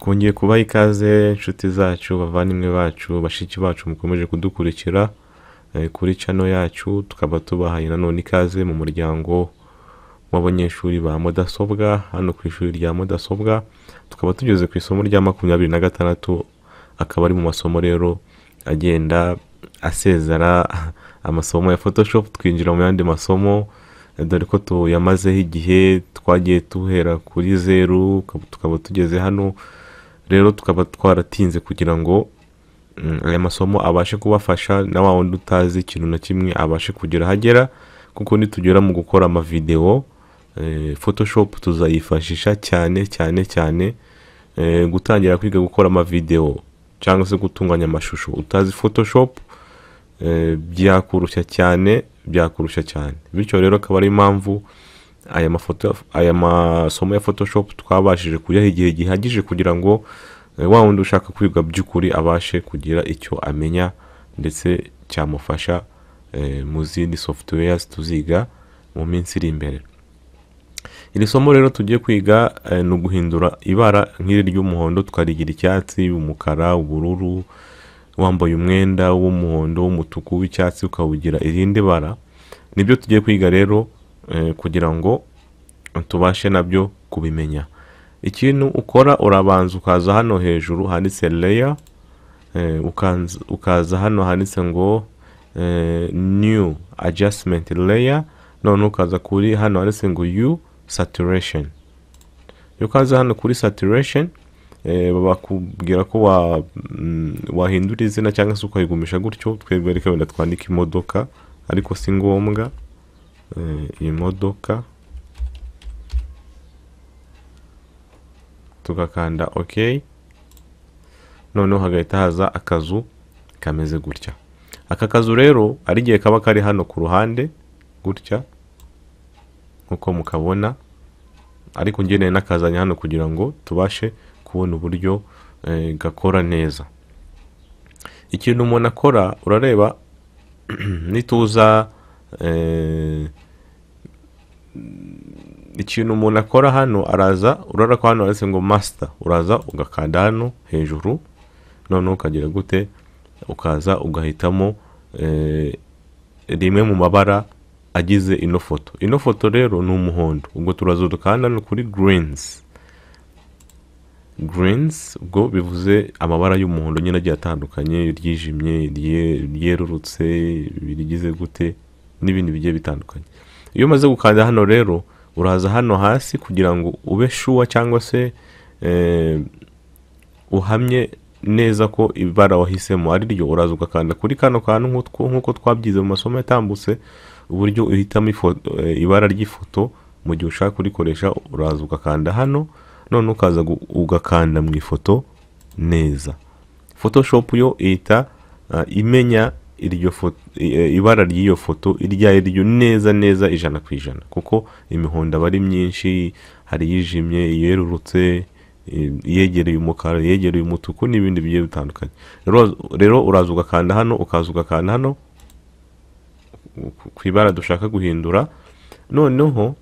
twongeye kubaha ikaze inshuti zacu, bavandimwe bacu, bashiki bacu mukomeje kudukurikira kuri channel yacu. Tukaba tubahaye nanone ikaze mu muryango w'abanyeshuri ba mudasobwa hano ku ishuri rya mudasobwa. Tukaba tugeze ku isomo rya 26, akaba ari mu masomo rero agenda asezera amasomo ya Photoshop, twinjira mu yandi masomo dore ko tuyamazeho igihe, twagiye tuhera kuri 0 tukaba tugeze hano. Rero tukaba twaratinze kugira ngo aya masomo abashe kubafasha na wa wundi utazi ikintu na kimwe abashe kugera hagera, kuko nitugera mu gukora ama video Photoshop tuzayifashisha cyane gutangira kwiga gukora ama video cyangwa se gutunganya amashusho utazi Photoshop byakurusha cyane. Bityo rero akaba ari impamvu aya masomo ya Photoshop twabashije kuyaha igihe gihagije kugira ngo wa wundi ushaka kwiga by'ukuri abashe kugira icyo amenya ndetse cyamufasha mu zindi softwares tuziga mu minsi iri imbere. Iri somo rero tugiye kwiga ni uguhindura ibara nk'iri ry'umuhondo tukarigira icyatsi, umukara, ubururu. Wambaye umwenda w'umuhondo, w'umutuku, w'icyatsi ukawugira irindi bara. Nibyo tugiye kwiga rero kugira ngo tubashe nabyo kubimenya. Ikintu ukora, urabanza ukaza hano hejuru handitse layer, ukaza hano handitse ngo new adjustment layer, none ukaza kuri hano handitse ngo hue saturation. Ukaza hano kuri saturation bakubwira ko wahindura izina cyangwa se ukayigumisha gutyo. Twebwe reka wenda twandika imodoka, ariko si ngombwa. Imodoka tugakanda OK. Noneho hagahita haza akazu kameze gutya. Aka kazu rero ari gihe kaba kari hano ku ruhande gutya nkuko mukabona, ariko ngeneye nakazanya hano kugira ngo tubashe kubona uburyo gakora neza. Ikintu umuntu akora, urareba nituza ikintu umuntu akora hano, araza urara ko hano handitse ngo master, uraza ugakanda hano hejuru. None ukagira gute, ukaza ugahitamo rimwe mu mabara agize ino foto. Ino foto rero ni umuhondo, ubwo turaza dukanda no kuri greens, ubwo bivuze amabara y'umuhondo nyine agiye atandukanye, ryijimye, ryerurutse, birigize gute n'ibindi bigiye bitandukanye. Iyo umaze gukanda hano rero, uraza hano hasi kugira ngo ube sure cyangwa se uhamye neza ko ibara wahisemo ari ryo. Uraza ugakanda kuri kano kantu nkuko twabyize mu masomo yatambutse, uburyo uhitamo ibara ry'ifoto mu gihe ushaka kurikoresha. Uraza ugakanda hano, none ukaza ugakanda mu ifoto neza. Photoshop yo ihita imenya iryo foto, ibara ry'iyo foto iryo neza 100%, kuko imihondo aba ari myinshi, hari yijimye, yerurutse, yegereye umukara, yegereye umutuku n'ibindi bigiye bitandukanye. Rero uraza ugakanda hano, ukaza ugakanda hano ku ibara dushaka guhindura. Noneho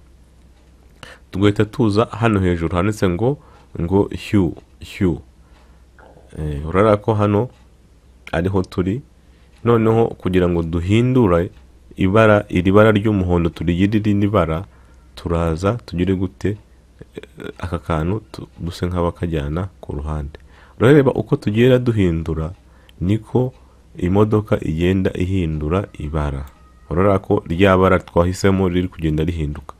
tugahita tuza hano hejuru handitse ngo hue. Urara ko hano ariho turi. Noneho kugira ngo duhindura ibara, iri bara ry'umuhondo turigire irindi bara, turaza tugire gute, aka kantu duse nk'abakajyana ku ruhande. Urareba uko tugera duhindura niko imodoka igenda ihindura ibara. Urara ko rya bara twahisemo riri kugenda rihinduka.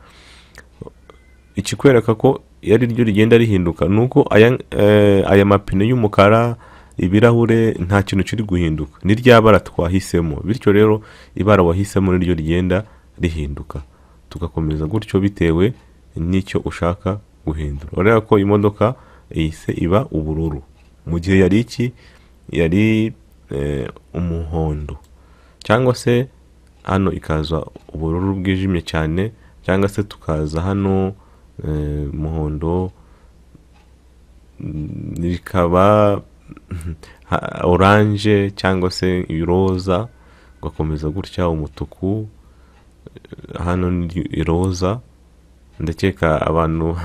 Ikikwereka ko yari ryo rigenda rihinduka nuko aya mapine y'umukara, ibirahure, nta kintu kiri guhinduka, ni rya bara twahisemo. Bityo rero ibara wahisemo niryo rigenda rihinduka. Tugakomeza gutyo bitewe n'icyo ushaka guhindura. Urabona ko imodoka ihise iba ubururu, mu gihe yari umuhondo, cyangwa se hano ikaza ubururu bwijimye cyane, cyangwa se tukaza hano umuhondo rikaba orange cyangwa se iroza, ugakomeza gutya, umutuku, hano ni iroza. Ndakeka abantu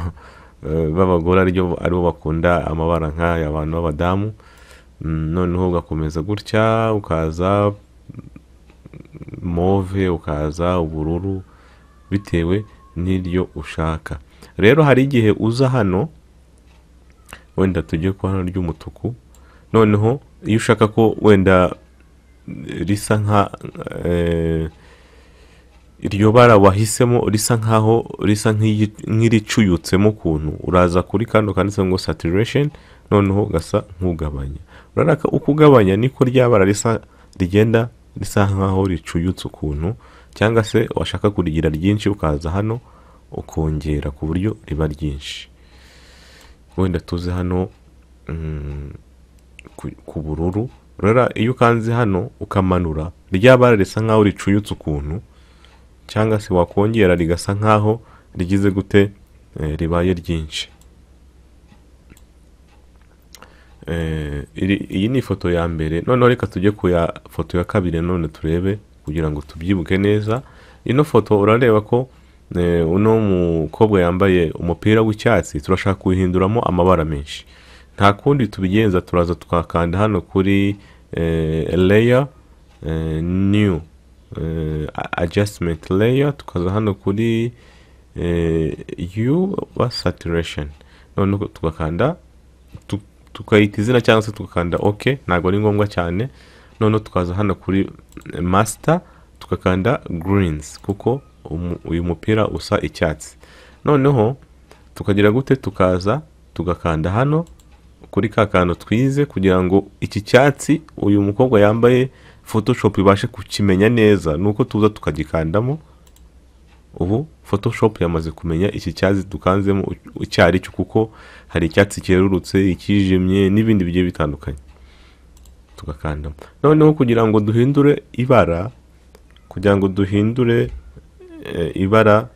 b'abagore aribo bakunda amabara nk'aya, abantu b'abadamu. Noneho ugakomeza gutya ukaza move, ukaza ubururu, bitewe n'iryo ushaka. Rero hari igihe uza hano, wenda tujye ku hano ry'umutuku, noneho iyo ushaka ko wenda risa nka iryo bara wahisemo risa nkaho risa nk'iricuyutsemo ukuntu, uraza kuri kando kanditse ngo saturation, noneho gasa nk'ugabanya. Uraraka uko ugabanya niko ryabara rigenda risa nkaho ricuyutse ukuntu, cyangwa se washaka kurigira ryinshi ukaza hano ukongera ku buryo riba ryinshi. Wenda tuze hano ku bururu. Rero iyo ukanze hano ukamanura, ryabara risa nkaho ricuyutse ukuntu, cyangwa se wakongera rigasa nkaho rigize gute, ribaye ryinshi. Iyi ni ifoto ya mbere. Noneho reka tujye ku ya foto ya kabiri none turebe kugira ngo tubyibuke neza. Ino foto urareba ko uno mukobwa yambaye umupira w'icyatsi, turashaka kuhinduramo amabara menshi. Nta kundi tubigenza, turaza twakanda hano kuri layer, new adjustment layer, tukaza hano kuri hue saturation, noneho tugakanda tukayita izina cyangwa se tukakanda OK, ntabwo ari ngombwa cyane. Noneho tukaza hano kuri master tukakanda greens, kuko uyu mupira usa icyatsi. Noneho tukagira gute, tukaza tugakanda hano kuri ka kantu twize, kugira ngo iki cyatsi uyu mukobwa yambaye Photoshop ibashe kukimenya neza, nuko tuza tukagikandamo. Ubu Photoshop yamaze kumenya iki cyatsi dukanzemo icyari cyo, kuko hari icyatsi cyerurutse, ikijimye n'ibindi bigiye bitandukanye. Tugakandamo. Noneho kugira ngo duhindure ibara, ibara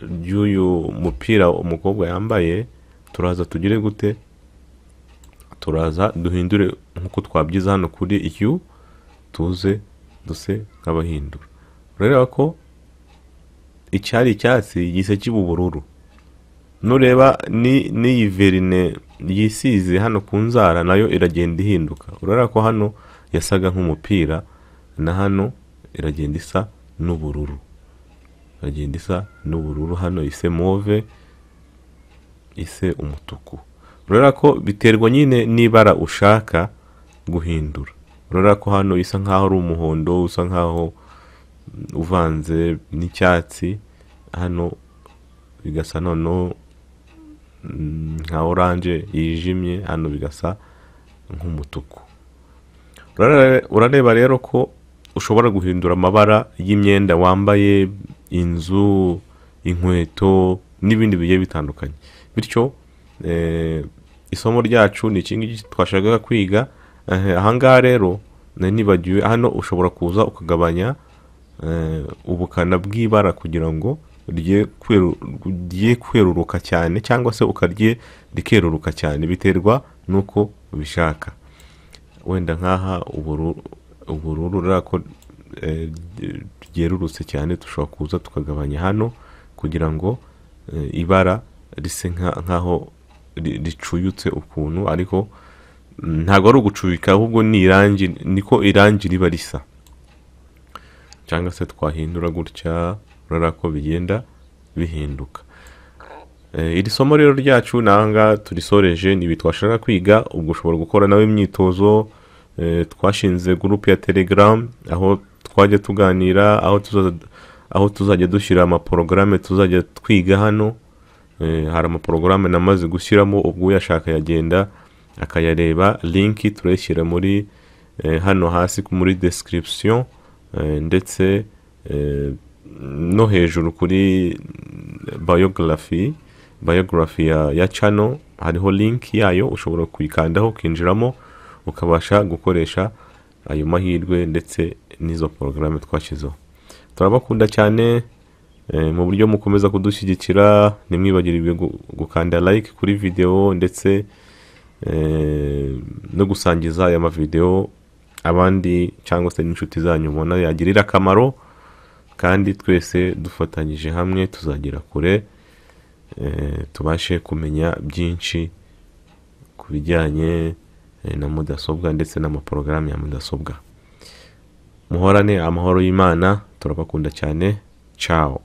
ry'uyu mupira umukobwa yambaye, turaza tugire gute, turaza duhindure nkuko twabyiza hano kuri hue, tuze duse nk'abahindura. Urareba ko icyari icyatsi gise kiba ubururu. Nureba n'iyi verine yisize hano ku nzara nayo iragenda ihinduka. Urareba ko hano yasaga nk'umupira, na hano iragenda isa n'ubururu. Hano ise move, ise umutuku. Urareba ko biterwa nyine n'ibara ushaka guhindura. Urareba ko hano isa nkaho ari umuhondo, usa nkaho uvanze n'icyatsi, hano bigasa noneho nka orange yijimye, hano bigasa nk'umutuku. Urareba rero ko ushobora guhindura amabara y'imyenda wambaye, inzu, inkweto n'ibindi bigiye bitandukanye. Bityo isomo ryacu ni iki ngiki twashakaga kwiga. Ahangaha rero nibagiwe, hano ushobora kuza ukagabanya ubukana bw'ibara kugira ngo rigiye kweruruka cyane, cyangwa se rikeruruka cyane, biterwa nuko ubishaka. Wenda nkaha ubururu rako ryerurutse cyane, dushobora kuza tukagabanya hano kugira ngo ibara rise nkaho ricuyutse ukuntu, ariko ntabwo ari ugucuyuka, ahubwo ni irangi, niko irangi riba risa. Cyangwa se twahindura gutya, urabona ko bigenda bihinduka. Iri somo rero ryacu nanga turisoreje, nibi twashaka kwiga. Ubwo ushobora gukora nawe imyitozo. Twashinze group ya Telegram, aho twajya tuganira, aho tuzajya dushyira amaporogaramu tuzajya twiga hano. Hari amaporogaramu namaze gushyiramo, ubwo uyashaka yagenda akayareba. Link turayishyira muri hano hasi muri description, ndetse no hejuru kuri biography ya channel hariho link yayo, ushobora kuyikandaho ukinjiramo ukabasha gukoresha ayo mahirwe ndetse n'izo porogaramu twashyizeho. Turabakunda cyane, mu buryo mukomeza kudushyigikira, nimwibagirwe gukanda like kuri video, ndetse no gusangiza aya mavideo abandi, cyangwa se n'inshuti zanyu ubona yagirira akamaro, kandi twese dufatanyije hamwe tuzagera kure. tubashe kumenya byinshi ku bijyanye na mudasobwa ndetse n'amaporogaramu ya mudasobwa. Muhorane amahoro y'Imana, turabakunda cyane. Ciao.